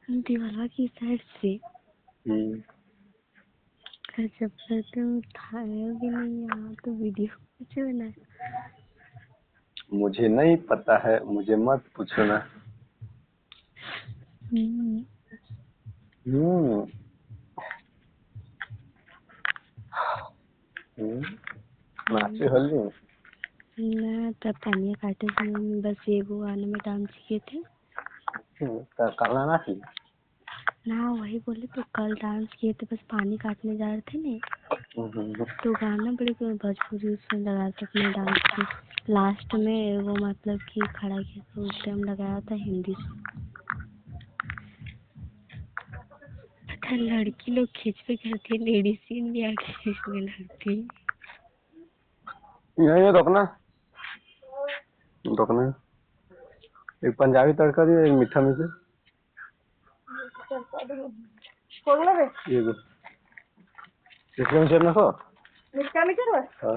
दीवाला की साइड से जब तुम उठाया भी नहीं यहाँ तो वीडियो कैसे बनाया? मुझे नहीं पता है, मुझे मत पूछो ना। हम्म, नाचे हल्ली मैं तब पानी काटे समय में बस ये वो गाने में डांस किए थे करना ना थी ना, वही बोले तो कल डांस किए थे, बस पानी काटने जा रहे थे नहीं तो गाना बड़े भोजपुरी उसमें लगा के अपने डांस की लास्ट में वो मतलब कि खड़ा किया तो उस टाइम लगाया था हिंदी सॉन्ग। पता लड़की लोग खींच पे करती है, लेडी सीन भी आके खींचने लगती है। यही रोकना रोकना। एक पंजाबी तड़का दियो, एक मीठा में से ये इसमें से रखो मीठा मीठा। हाँ